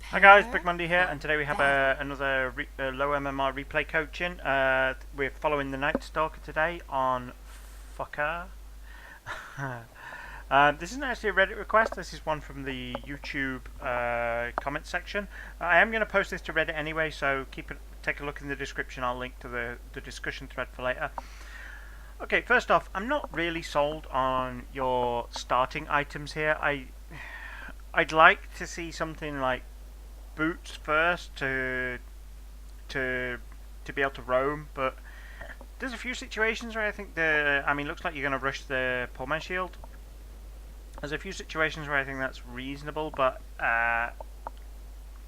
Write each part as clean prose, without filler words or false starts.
Hi guys, Big Monday here, and today we have another low MMR replay coaching. We're following the Nightstalker today on Fucker. This isn't actually a Reddit request, this is one from the YouTube comment section. I am going to post this to Reddit anyway, so take a look in the description. I'll link to the discussion thread for later. Okay, first off, I'm not really sold on your starting items here. I'd like to see something like boots first to be able to roam, but there's a few situations where I think looks like you're going to rush the poor man shield. There's a few situations where I think that's reasonable, but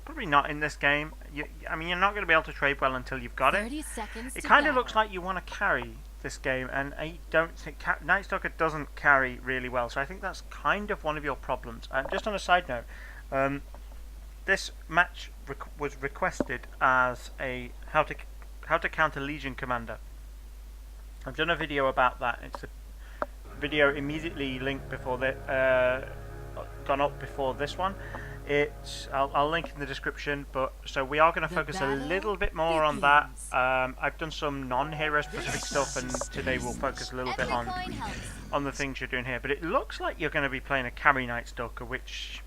probably not in this game. You're not going to be able to trade well until you've got it. 30 seconds It kind of looks like you want to carry this game, and I don't think Nightstalker doesn't carry really well, so I think that's kind of one of your problems. Just on a side note, this match was requested as a how to counter Legion Commander. I've done a video about that. It's a video immediately linked before gone up before this one. I'll link in the description, but so we are going to focus a little bit more on that. I've done some non-hero specific stuff, and today we'll focus a little bit on the things you're doing here. But it looks like you're going to be playing a carry Nightstalker, which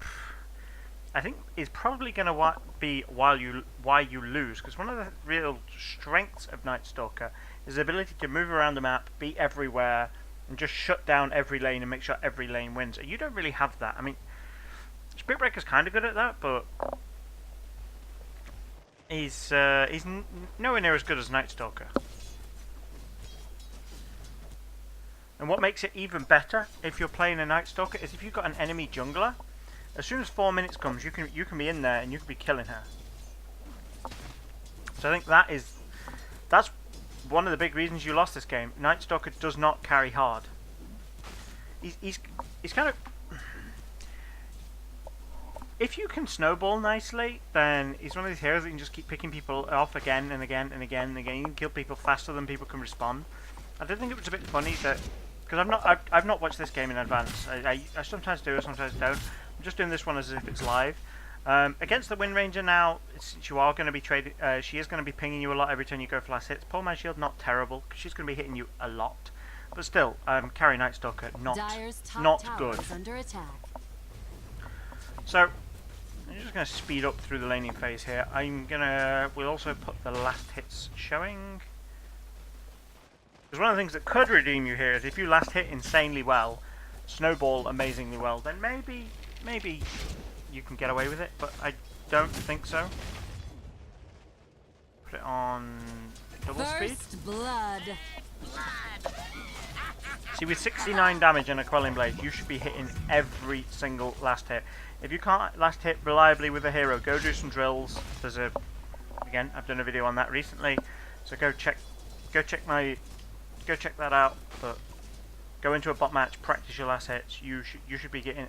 I think is probably going to be why you lose, because one of the real strengths of Nightstalker is the ability to move around the map, be everywhere, and just shut down every lane and make sure every lane wins. You don't really have that. I mean, Spitbreaker's kind of good at that, but he's nowhere near as good as Nightstalker. And what makes it even better if you're playing a Nightstalker is if you've got an enemy jungler. As soon as 4 minutes comes, you can be in there and you can be killing her. So I think that's one of the big reasons you lost this game. Nightstalker does not carry hard. He's kind of, if you can snowball nicely, then he's one of these heroes that can just keep picking people off again and again and again and again. You can kill people faster than people can respond. I did think it was a bit funny that, because I've not watched this game in advance. I sometimes do, sometimes don't. I'm just doing this one as if it's live. Against the Wind Ranger now, you are going to be trading. She is going to be pinging you a lot every time you go for last hits. Poor man shield, not terrible, because she's going to be hitting you a lot. But still, carry Nightstalker, not good. Under attack. So I'm just going to speed up through the laning phase here. We'll also put the last hits showing. Because one of the things that could redeem you here is if you last hit insanely well, snowball amazingly well, then maybe you can get away with it, but I don't think so. Put it on double speed. Blood. See, with 69 damage and a Quelling Blade, you should be hitting every single last hit. If you can't last hit reliably with a hero, go do some drills. Again, I've done a video on that recently, so go check that out. But go into a bot match, practice your last hits. You should be getting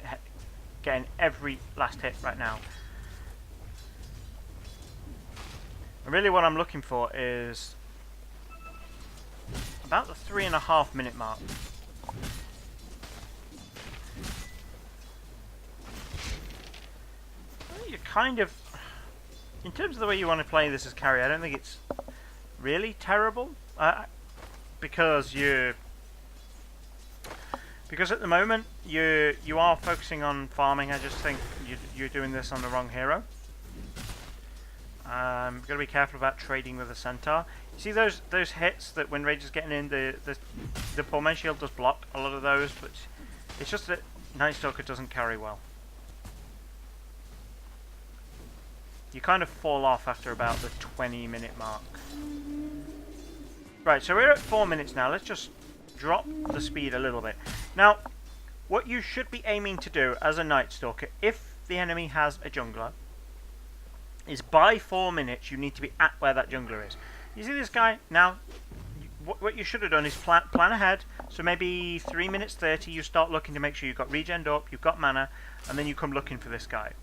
every last hit right now. And really, what I'm looking for is about the 3.5 minute mark. You're kind of, in terms of the way you want to play this as carry, I don't think it's really terrible, because at the moment you are focusing on farming. I just think you're doing this on the wrong hero. You've got to be careful about trading with a centaur. You see those hits that when Rage is getting in, the poor man shield does block a lot of those, but it's just that Nightstalker doesn't carry well. You kind of fall off after about the 20-minute mark. Right, so we're at 4 minutes now. Let's just drop the speed a little bit. Now, what you should be aiming to do as a Nightstalker, if the enemy has a jungler, is by 4 minutes you need to be at where that jungler is. You see this guy? Now, what you should have done is plan ahead. So maybe 3 minutes 30 you start looking to make sure you've got regen up, you've got mana, and then you come looking for this guy.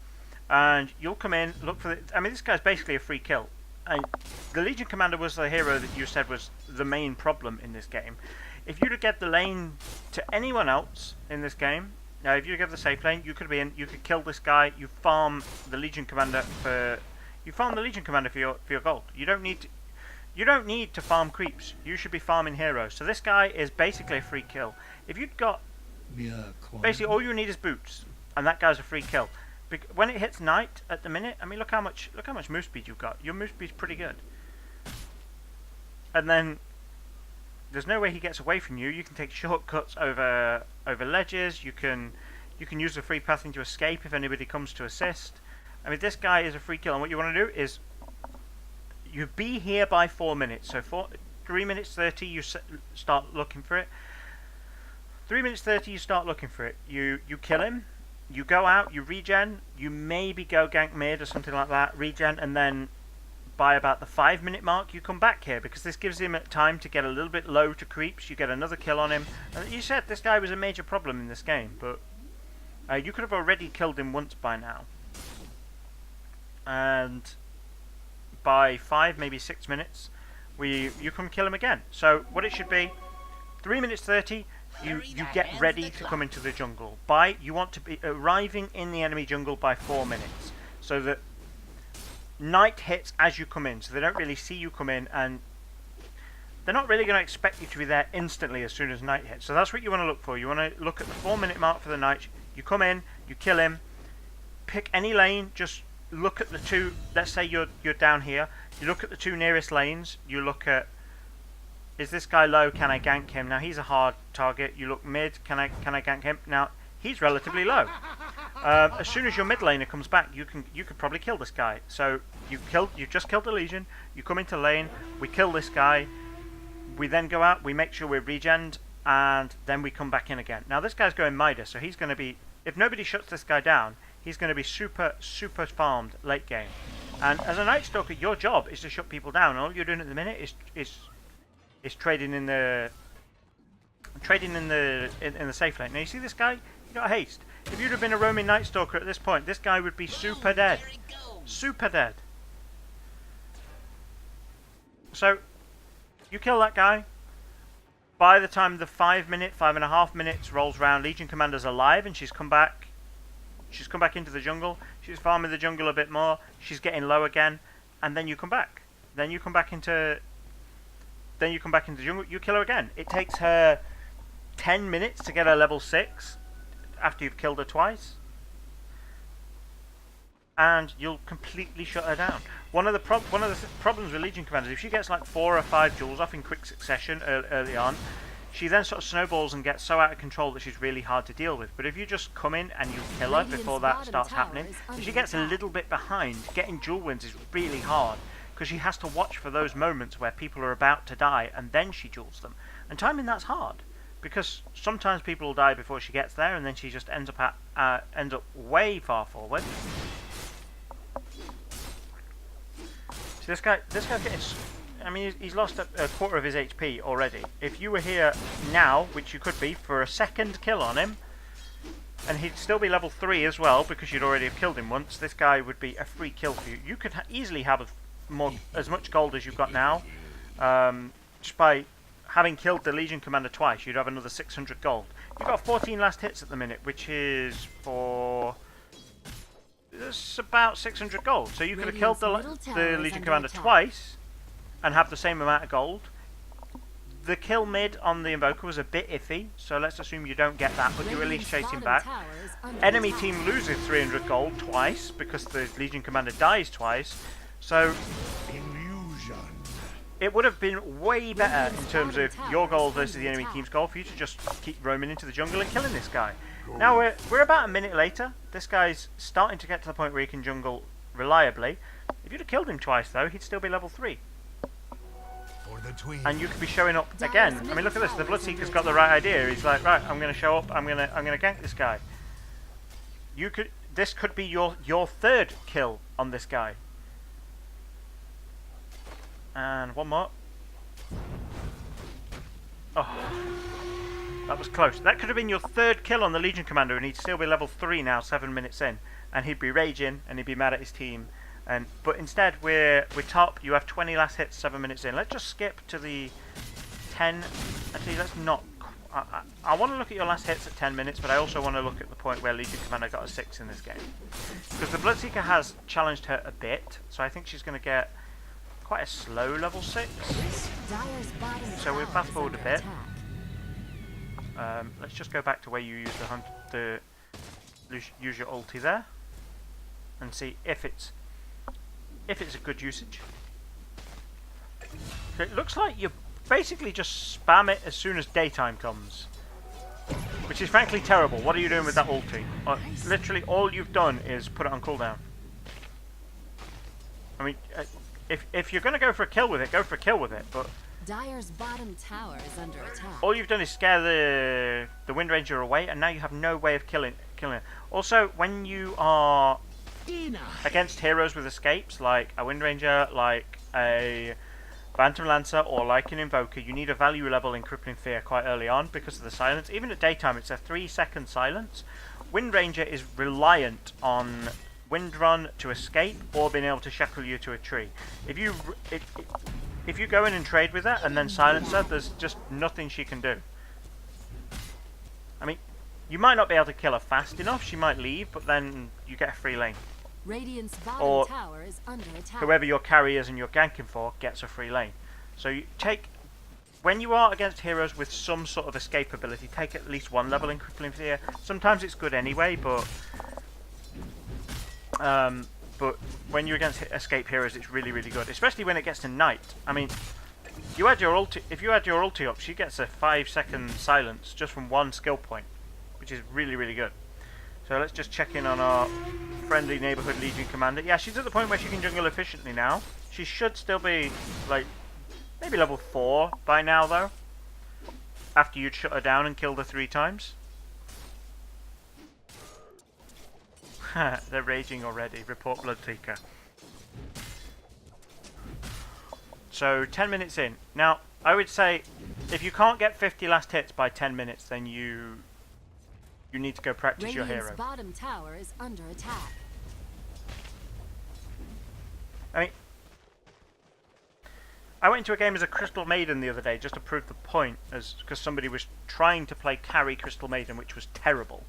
And you'll come in, look for this guy's basically a free kill. And the Legion Commander was the hero that you said was the main problem in this game. If you'd have get the lane to anyone else in this game, Now, if you give the safe lane, you could kill this guy. You farm the Legion Commander for your gold. You don't need to farm creeps. You should be farming heroes. So this guy is basically a free kill. If you'd got basically all you need is boots, and that guy's a free kill. When it hits night at the minute, I mean, look how much move speed you've got. Your move speed's pretty good. And then there's no way he gets away from you. You can take shortcuts over ledges. You can use the free pathing to escape if anybody comes to assist. I mean, this guy is a free kill, and what you want to do is you be here by 4 minutes. So 3 minutes 30, you start looking for it. 3 minutes 30, you start looking for it. You kill him. You go out. You regen. You maybe go gank mid or something like that. Regen, and then by about the 5 minute mark, you come back here because this gives him time to get a little bit low to creeps. You get another kill on him. And you said this guy was a major problem in this game, but you could have already killed him once by now. And by 5, maybe 6 minutes, you can kill him again. So what it should be, 3 minutes 30, you get ready to come into the jungle. You want to be arriving in the enemy jungle by 4 minutes, so that night hits as you come in, so they don't really see you come in, and they're not really going to expect you to be there instantly as soon as night hits. So that's what you want to look for. You want to look at the 4 minute mark for the night. You come in, you kill him, pick any lane, just look at the two. Let's say you're down here. You look at the 2 nearest lanes. You look at, is this guy low? Can I gank him? Now he's a hard target. You look mid. Can I gank him? Now he's relatively low. As soon as your mid laner comes back, you could probably kill this guy. So you've just killed the Legion. You come into lane. We kill this guy. We then go out. We make sure we're regened, and then we come back in again. Now this guy's going Midas, so he's going to be, if nobody shuts this guy down, he's going to be super farmed late game. And as a Nightstalker, your job is to shut people down. All you're doing at the minute is trading in the safe lane. Now you see this guy? He got haste. If you'd have been a roaming Nightstalker at this point, this guy would be super dead. Super dead. So you kill that guy. By the time the 5.5 minutes rolls round, Legion Commander's alive, and she's come back. She's come back into the jungle. She's farming the jungle a bit more. She's getting low again, and then you come back. Then you come back into the jungle. You kill her again. It takes her 10 minutes to get her level 6 after you've killed her twice, and you'll completely shut her down. One of the problems with Legion Commanders, if she gets like 4 or 5 jewels off in quick succession early on, she then sort of snowballs and gets so out of control that she's really hard to deal with. But if you just come in and you kill her before that starts happening, if she gets a little bit behind, getting jewel wins is really hard, because she has to watch for those moments where people are about to die and then she jewels them. And timing that's hard, because sometimes people will die before she gets there, and then she just ends up way far forward. So this guy's getting, I mean, he's lost a quarter of his HP already. If you were here now, which you could be, for a second kill on him, and he'd still be level 3 as well, because you'd already have killed him once, this guy would be a free kill for you. You could easily have as much gold as you've got now, just by having killed the Legion Commander twice. You'd have another 600 gold. You've got 14 last hits at the minute, which is for... It's about 600 gold. So you could have killed the Legion Commander twice and have the same amount of gold. The kill mid on the Invoker was a bit iffy, so let's assume you don't get that, but you at least chase him back. Enemy team loses 300 gold twice because the Legion Commander dies twice. So it would have been way better in terms of your gold versus the enemy team's gold for you to just keep roaming into the jungle and killing this guy. Now we're about a minute later. This guy's starting to get to the point where he can jungle reliably. If you'd have killed him twice though, he'd still be level 3. And you could be showing up again. I mean, look at this. The Bloodseeker's got the right idea. He's like, right, I'm going to show up. I'm going to gank this guy. This could be your 3rd kill on this guy. And one more. Oh, that was close. That could have been your 3rd kill on the Legion Commander, and he'd still be level 3 now, 7 minutes in, and he'd be raging and he'd be mad at his team. But instead, we're top. You have 20 last hits, 7 minutes in. Let's just skip to the 10. Actually, let's not I want to look at your last hits at 10 minutes, but I also want to look at the point where Legion Commander got a 6 in this game. Because the Bloodseeker has challenged her a bit, so I think she's going to get quite a slow level 6. So we'll fast forward a bit. Let's just go back to where you use use your ulti there, and see if it's a good usage. So it looks like you basically just spam it as soon as daytime comes, which is frankly terrible. What are you doing with that ulti? Literally all you've done is put it on cooldown. I mean, if you're going to go for a kill with it, go for a kill with it, but Dire's bottom tower is under attack. all you've done is scare the Wind Ranger away, and now you have no way of killing it. Also, when you are against heroes with escapes, like a Wind Ranger, like a Phantom Lancer, or like an Invoker, you need a value level in Crippling Fear quite early on because of the silence. Even at daytime, it's a 3-second silence. Wind Ranger is reliant on Wind Run to escape or being able to shackle you to a tree. If you go in and trade with her and then silence her, there's just nothing she can do. I mean, you might not be able to kill her fast enough. She might leave, but then you get a free lane. Radiant's bottom Or tower is under attack. whoever your carriers and you're ganking for gets a free lane. So you when you are against heroes with some sort of escape ability, take at least 1 level in Crippling Fear. Sometimes it's good anyway, but when you're against escape heroes, it's really, really good, especially when it gets to night. I mean, if you add your ulti up, she gets a 5-second silence just from 1 skill point, which is really, really good. So let's just check in on our friendly neighborhood Legion Commander. Yeah, she's at the point where she can jungle efficiently now. She should still be, like, maybe level 4 by now, though, after you'd shut her down and killed her 3 times. They're raging already. Report Bloodseeker. So 10 minutes in. Now, I would say if you can't get 50 last hits by 10 minutes, then you need to go practice your hero. Bottom tower is under attack. I mean, I went into a game as a Crystal Maiden the other day just to prove the point, because somebody was trying to play carry Crystal Maiden, which was terrible.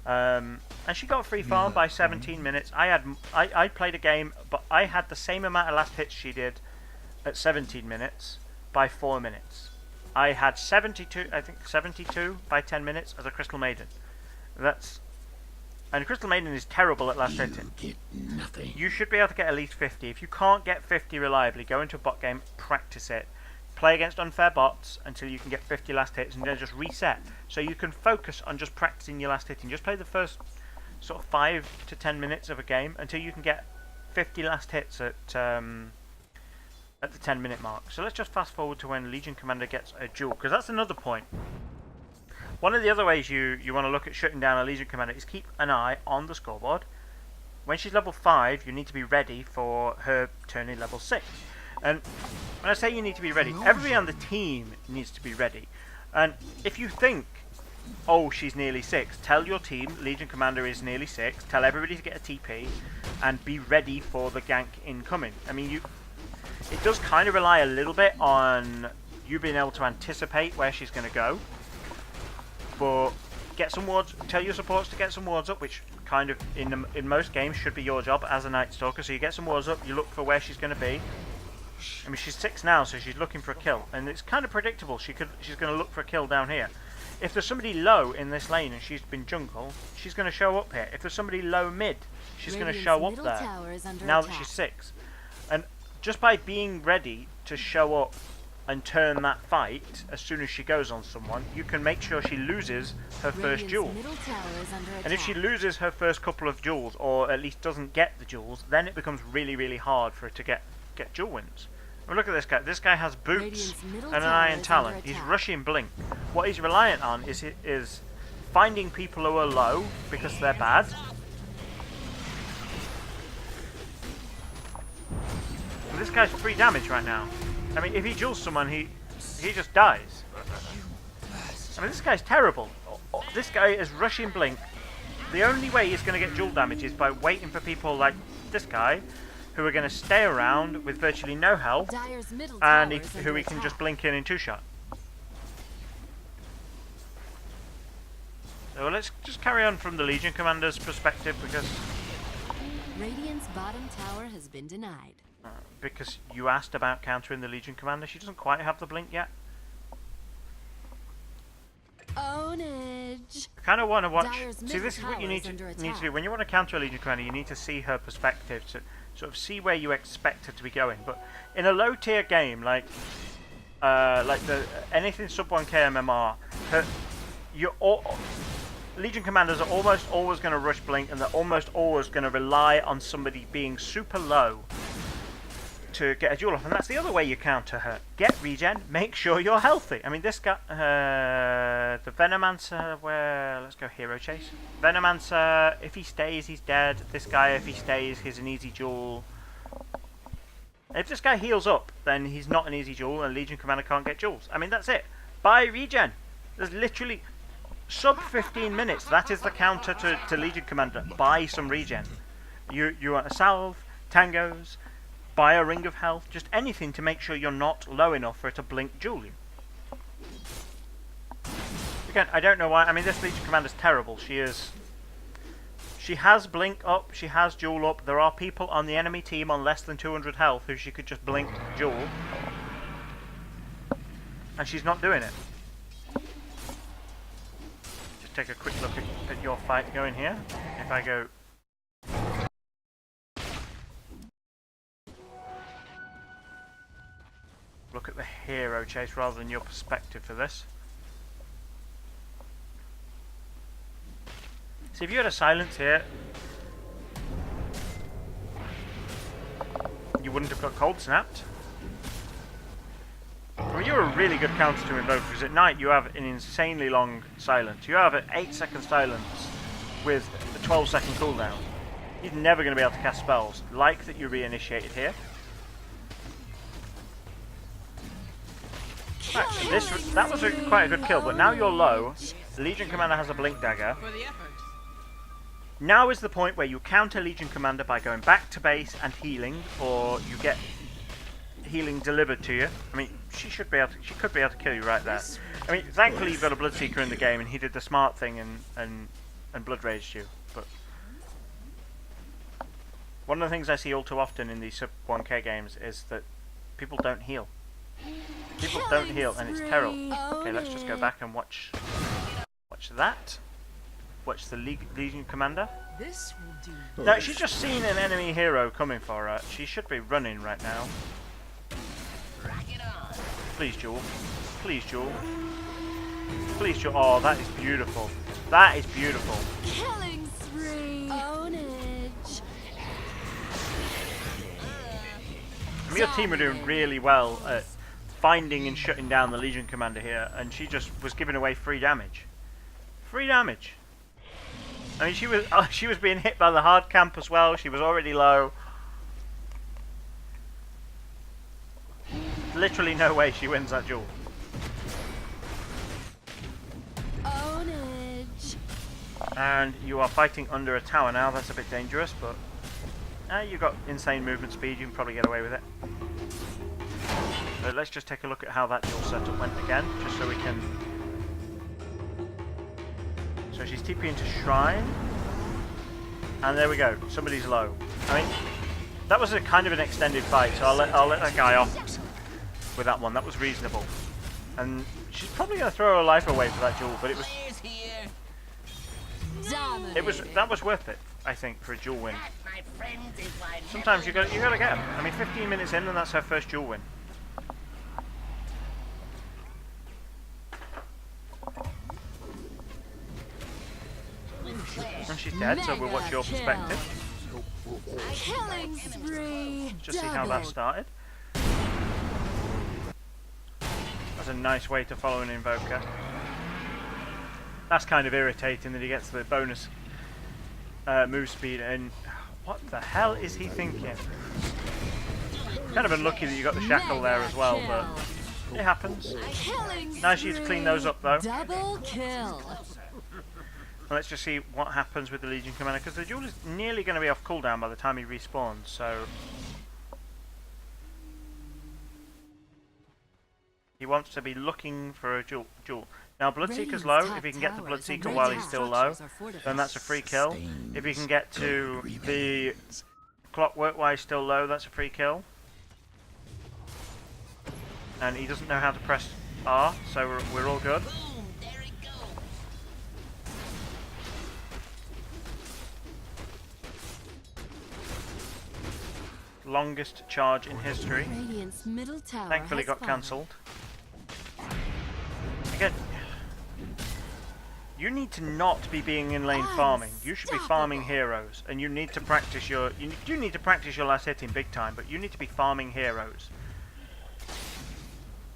And she got a free farm by 17 minutes. I played a game, but I had the same amount of last hits she did at 17 minutes by 4 minutes. I had 72 by 10 minutes as a Crystal Maiden. And Crystal Maiden is terrible at last hitting. You should be able to get at least 50. If you can't get 50 reliably, go into a bot game, practice it. Play against unfair bots until you can get 50 last hits, and then just reset. So you can focus on just practicing your last hitting. Just play the first sort of 5 to 10 minutes of a game until you can get 50 last hits at the 10-minute mark. So let's just fast forward to when Legion Commander gets a duel, because that's another point. One of the other ways you want to look at shutting down a Legion Commander is keep an eye on the scoreboard. When she's level 5, you need to be ready for her turning level 6. And when I say you need to be ready, everybody on the team needs to be ready. And if you think, oh, she's nearly 6, tell your team Legion Commander is nearly 6, tell everybody to get a TP, and be ready for the gank incoming. I mean, it does kind of rely a little bit on you being able to anticipate where she's going to go. But get some wards, tell your supports to get some wards up, which kind of in most games should be your job as a Nightstalker. So you get some wards up, you look for where she's going to be. I mean, she's 6 now, so she's looking for a kill, and it's kind of predictable. She's going to look for a kill down here. If there's somebody low in this lane and she's been jungle, she's going to show up here. If there's somebody low mid, she's going to show up there. Now that she's 6, and just by being ready to show up and turn that fight as soon as she goes on someone, you can make sure she loses her first duel. And if she loses her first couple of duels, or at least doesn't get the duels, then it becomes really, really hard for her to get duel wins. Well, look at this guy. This guy has boots and an iron talent. He's rushing blink. What he's reliant on is finding people who are low because they're bad. And this guy's 3 damage right now. I mean, if he duels someone, he just dies. I mean, this guy's terrible. This guy is rushing blink. The only way he's going to get duel damage is by waiting for people like this guy, who are going to stay around with virtually no health, and who he can just blink in 2-shot. So let's just carry on from the Legion Commander's perspective Radiant's bottom tower has been denied. because you asked about countering the Legion Commander. She doesn't quite have the blink yet. Ownage. I kind of want to watch. Dire's See, this is what you need to attack. do when you want to counter a Legion Commander. You need to see her perspective to sort of see where you expect her to be going. But in a low tier game like anything sub 1k MMR, Legion Commanders are almost always going to rush blink, and they're almost always going to rely on somebody being super low to get a duel off, and that's the other way you counter her. Get regen, make sure you're healthy. I mean, this guy, the Venomancer, let's go hero chase. Venomancer, if he stays, he's dead. This guy, if he stays, he's an easy duel. If this guy heals up, then he's not an easy duel, and Legion Commander can't get duels. I mean, that's it. Buy regen. There's literally sub 15 minutes. That is the counter to Legion Commander. Buy some regen. You want a salve, tangos, buy a ring of health, just anything to make sure you're not low enough for it to blink duel you. Again, I don't know why. I mean, this Legion Commander's terrible. She has blink up, she has duel up. There are people on the enemy team on less than 200 health who she could just blink duel. And she's not doing it. Just take a quick look at your fight going here. If I go... Look at the hero chase rather than your perspective for this. See, if you had a silence here, you wouldn't have got cold snapped. I mean, you're a really good counter to invoke, because at night you have an insanely long silence. You have an 8-second silence with a 12-second cooldown. He's never going to be able to cast spells. Like that you reinitiated here. Right, so that was quite a good kill, but now you're low. The Legion Commander has a blink dagger. Now is the point where you counter Legion Commander by going back to base and healing, or you get healing delivered to you. I mean, she could be able to kill you right there. I mean, thankfully you've got a Bloodseeker in the game, and he did the smart thing and Blood Raged you. But one of the things I see all too often in these sub 1k games is that people don't heal. People don't heal, and it's terrible. Okay, let's just go back and watch that. Watch the Legion Commander. This will do. No, she's just seen an enemy hero coming for her. She should be running right now. Please, Jewel. Please, Jewel. Please, Jewel. Oh, that is beautiful. That is beautiful. Killing spree. Ownage. I mean, your team are doing really well at finding and shutting down the Legion Commander here, and she just was giving away free damage. Free damage. I mean, she was being hit by the hard camp as well. She was already low. Literally no way she wins that duel. Ownage. And you are fighting under a tower now. That's a bit dangerous, but you've got insane movement speed. You can probably get away with it. So let's just take a look at how that duel setup went again, just so we can... So she's TP into Shrine. And there we go. Somebody's low. I mean, that was a kind of an extended fight, so I'll let that guy off with that one. That was reasonable. And she's probably going to throw her life away for that duel, but that was worth it, I think, for a duel win. Sometimes you got to get them. I mean, 15 minutes in, and that's her first duel win. And she's dead, so we'll watch your perspective. Killing spree. Just see how that started. That's a nice way to follow an invoker. That's kind of irritating that he gets the bonus move speed, and what the hell is he thinking? Kind of unlucky that you got the shackle there as well, but it happens. Nice you to clean those up though. Double kill. Let's just see what happens with the Legion Commander, because the duel is nearly going to be off cooldown by the time he respawns, so... He wants to be looking for a duel. Now Bloodseeker's low. If you can get the Bloodseeker while he's still low, then that's a free kill. If you can get to the Clockwork while he's still low, that's a free kill. And he doesn't know how to press R, so we're all good. Longest charge in history. Thankfully got cancelled. Again, you need to not be being in lane farming. You should be farming heroes, and you need to practice your. You do need to practice your last hitting big time, but you need to be farming heroes.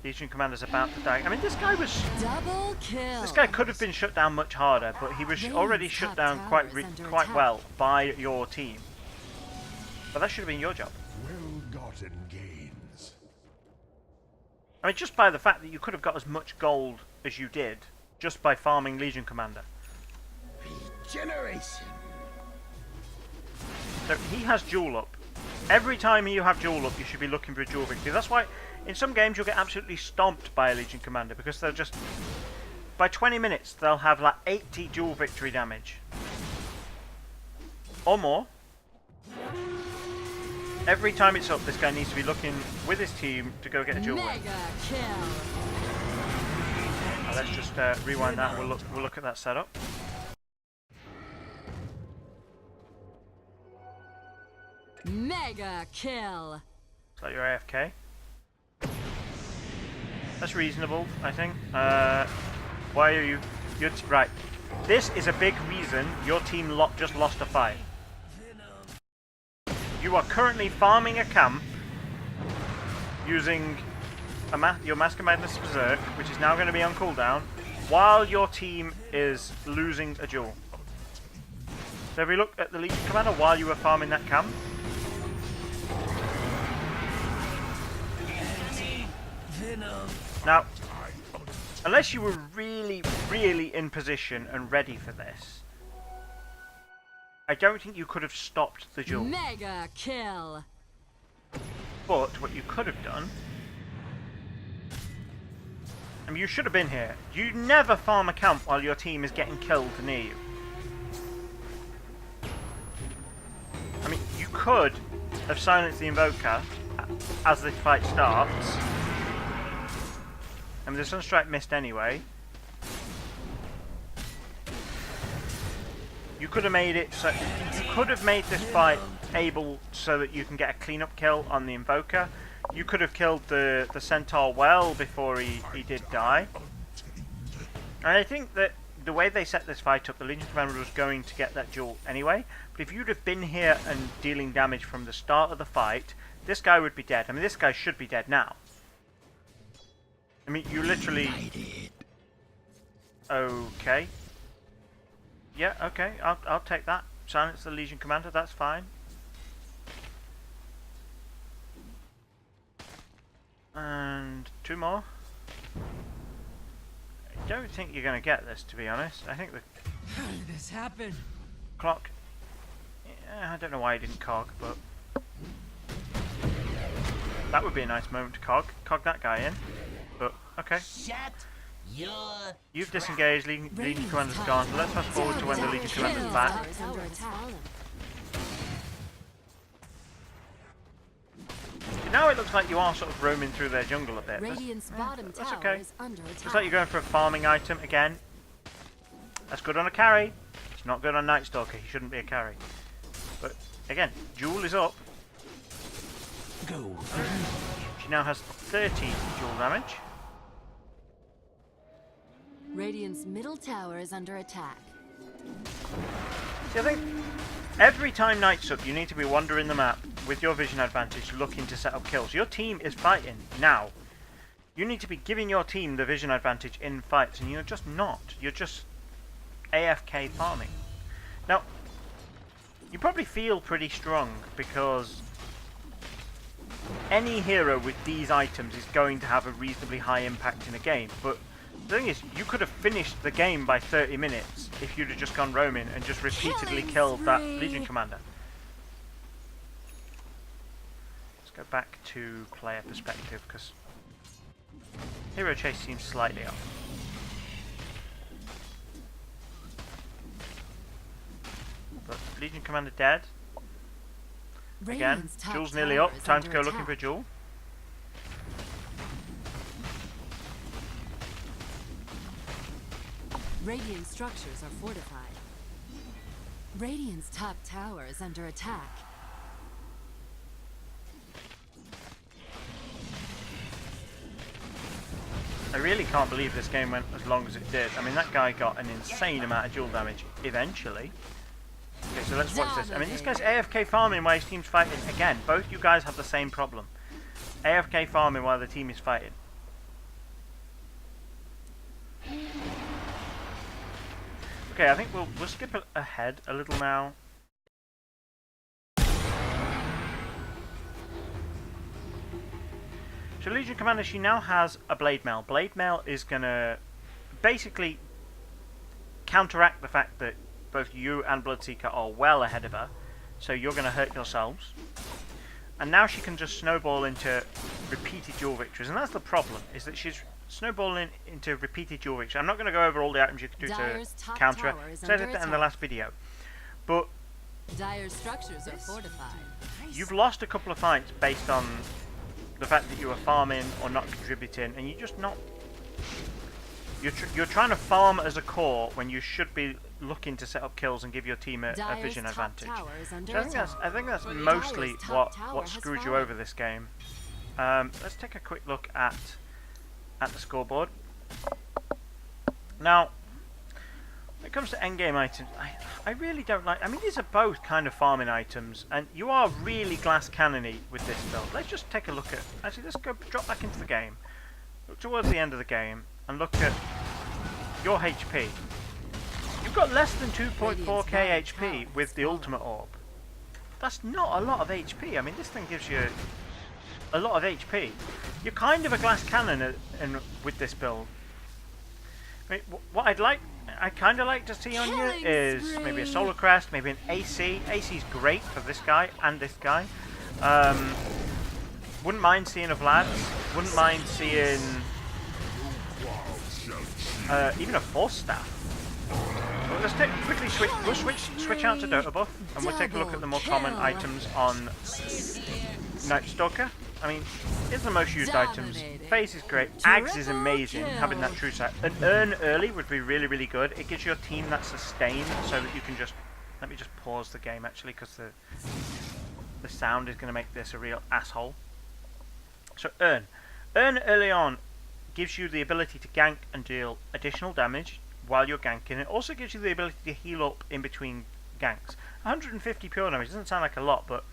Legion Commander's about to die. I mean, this guy was. Double kill. This guy could have been shut down much harder, but he was already shut down quite well by your team. But that should have been your job. Well-gotten gains. I mean, just by the fact that you could have got as much gold as you did, just by farming Legion Commander. Regeneration. So he has duel up. Every time you have duel up, you should be looking for a duel victory. That's why in some games you'll get absolutely stomped by a Legion Commander, because they'll just... By 20 minutes, they'll have like 80 duel victory damage. Or more. Every time it's up, this guy needs to be looking with his team to go get a duel win. Mega kill. Now let's just rewind that. We'll look at that setup. Mega kill. Is that your AFK? That's reasonable, I think. Why are you? Right. This is a big reason your team just lost a fight. You are currently farming a camp using your Mask of Madness Berserk, which is now going to be on cooldown, while your team is losing a duel. So if we look at the Legion Commander while you were farming that camp. Now, unless you were really, really in position and ready for this, I don't think you could have stopped the duel. Mega kill. But what you could have done, I mean, you should have been here. You never farm a camp while your team is getting killed near you. I mean, you could have silenced the Invoker as the fight starts. I mean, the Sunstrike missed anyway. You could have made it so you could have made this fight able so that you can get a cleanup kill on the Invoker. You could have killed the Centaur well before he did die. And I think that the way they set this fight up, the Legion Commander was going to get that duel anyway. But if you'd have been here and dealing damage from the start of the fight, this guy would be dead. I mean, this guy should be dead now. I mean, you literally... Okay. Yeah, okay, I'll take that. Silence the Legion Commander, that's fine. And 2 more. I don't think you're going to get this, to be honest. I think the... How did this happen? Clock... Yeah, I don't know why he didn't cog, but... That would be a nice moment to cog. Cog that guy in. But, okay. You've disengaged, Legion Commander's gone, so let's fast forward to when the Legion Commander's back. Now it looks like you are sort of roaming through their jungle a bit. That's okay. Looks like you're going for a farming item again. That's good on a carry. It's not good on Nightstalker, he shouldn't be a carry. But, again, Jewel is up. She now has 30 Jewel damage. Radiant's middle tower is under attack. See, I think every time Night's up, you need to be wandering the map with your vision advantage, looking to set up kills. Your team is fighting now. You need to be giving your team the vision advantage in fights, and you're just not. You're just AFK farming. Now, you probably feel pretty strong because any hero with these items is going to have a reasonably high impact in a game, but the thing is, you could have finished the game by 30 minutes if you'd have just gone roaming and just repeatedly killed that Legion Commander. Let's go back to player perspective, because hero chase seems slightly off. But Legion Commander dead. Again, Radiant's top Jewel's nearly tower up. is Time to under go looking for attack. Jewel. Radiant structures are fortified. Radiant's top tower is under attack. I really can't believe this game went as long as it did. I mean, that guy got an insane amount of Jewel damage eventually. Okay, so let's watch this. I mean, this guy's AFK farming while his team's fighting. Again, both you guys have the same problem. AFK farming while the team is fighting. Okay, I think we'll skip ahead a little now. So Legion Commander, she now has a Blade Mail. Blade Mail is gonna basically counteract the fact that both you and Bloodseeker are well ahead of her, so you're gonna hurt yourselves. And now she can just snowball into repeated duel victories, and that's the problem, is that she's snowballing into repeated duel victories. I'm not going to go over all the items you can do Dyer's to top counter tower it, is because I under did that in the attack. last video. But Dyer's structures are fortified. you've lost a couple of fights based on the fact that you were farming or not contributing, and you're just not... You're trying to farm as a core when you should be looking to set up kills and give your team a Dyer's vision top advantage. tower is under So I think that's mostly Dyer's top tower what has screwed you fallen. over this game. Let's take a quick look at the scoreboard. Now, when it comes to endgame items, I really don't like... I mean, these are both kind of farming items, and you are really glass cannony with this build. Let's just take a look at... Actually, let's go drop back into the game. Look towards the end of the game, and look at your HP. You've got less than 2.4k HP with the ultimate orb. That's not a lot of HP. I mean, this thing gives you a lot of HP. You're kind of a glass cannon with this build. I mean, what I kind of like to see on you Killing is spree. maybe a Solar Crest, maybe an AC. AC's great for this guy and this guy. Wouldn't mind seeing a Vlad. Wouldn't mind seeing even a Force Staff. Well, let's quickly switch. We'll switch out to Dota buff, and we'll take a look at the more common Double items on Nightstalker. I mean, it's the most used items. Dominating. Phase is great. Ags is Triple amazing. kill. Having that true sight. An earn early would be really, really good. It gives your team that sustain, so that you can just... Let me just pause the game actually, because the sound is going to make this a real asshole. So earn early on gives you the ability to gank and deal additional damage while you're ganking. It also gives you the ability to heal up in between ganks. 150 pure damage doesn't sound like a lot, but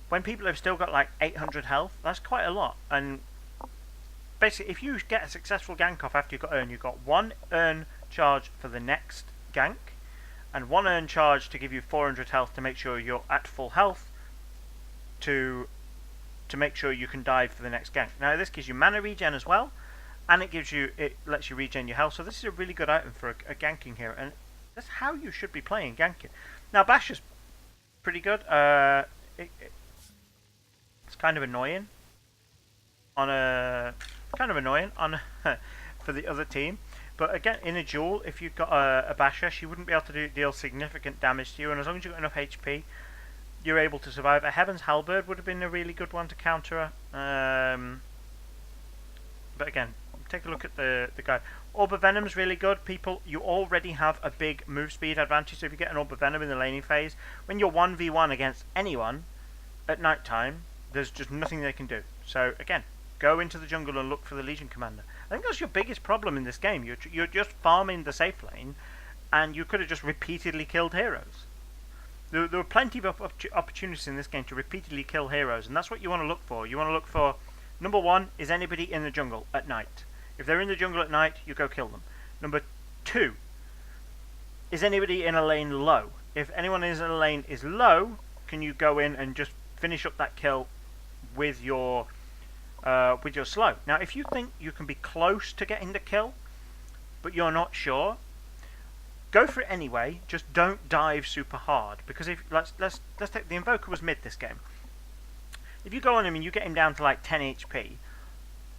when people have still got like 800 health, that's quite a lot. And basically, if you get a successful gank off after you've got one earn charge for the next gank, and one earn charge to give you 400 health to make sure you're at full health to make sure you can dive for the next gank. Now this gives you mana regen as well, and it lets you regen your health. So this is a really good item for a ganking hero, and that's how you should be playing ganking. Now Bash is pretty good. It's kind of annoying for the other team. But again, in a duel, if you've got a Basher, she wouldn't be able to deal significant damage to you, and as long as you've got enough HP, you're able to survive. A Heaven's Halberd would have been a really good one to counter her. But again, take a look at the guy. Orb of Venom's really good. People, you already have a big move speed advantage, so if you get an Orb of Venom in the laning phase, when you're 1v1 against anyone at night time, there's just nothing they can do. So again, go into the jungle and look for the Legion Commander. I think that's your biggest problem in this game. You're just farming the safe lane, and you could have just repeatedly killed heroes. There were plenty of opportunities in this game to repeatedly kill heroes, and that's what you want to look for. You want to look for, number one, is anybody in the jungle at night? If they're in the jungle at night, you go kill them. Number two, is anybody in a lane low? If anyone in a lane is low, can you go in and just finish up that kill with your slow? Now, if you think you can be close to getting the kill, but you're not sure, go for it anyway. Just don't dive super hard, because if let's take the Invoker was mid this game. If you go on him and you get him down to like 10 HP,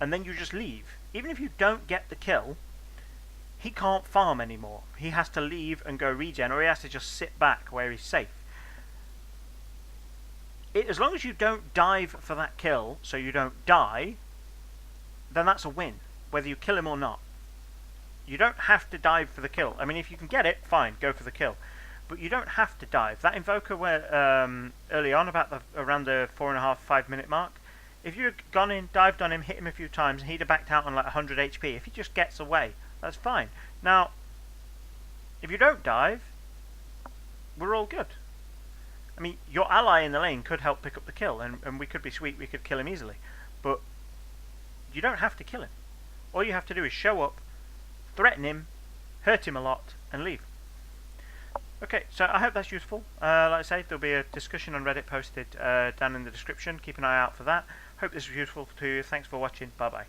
and then you just leave, even if you don't get the kill, he can't farm anymore. He has to leave and go regen, or he has to just sit back where he's safe. As long as you don't dive for that kill, so you don't die, then that's a win, whether you kill him or not. You don't have to dive for the kill. I mean, if you can get it, fine, go for the kill. But you don't have to dive. That invoker where early on, around the 4.5, 5 minute mark, if you had gone in, dived on him, hit him a few times, and he'd have backed out on like 100 HP, if he just gets away, that's fine. Now, if you don't dive, we're all good. I mean, your ally in the lane could help pick up the kill, and we could be sweet, we could kill him easily. But you don't have to kill him. All you have to do is show up, threaten him, hurt him a lot, and leave. Okay, so I hope that's useful. Like I say, there'll be a discussion on Reddit posted down in the description. Keep an eye out for that. Hope this was useful to you. Thanks for watching. Bye-bye.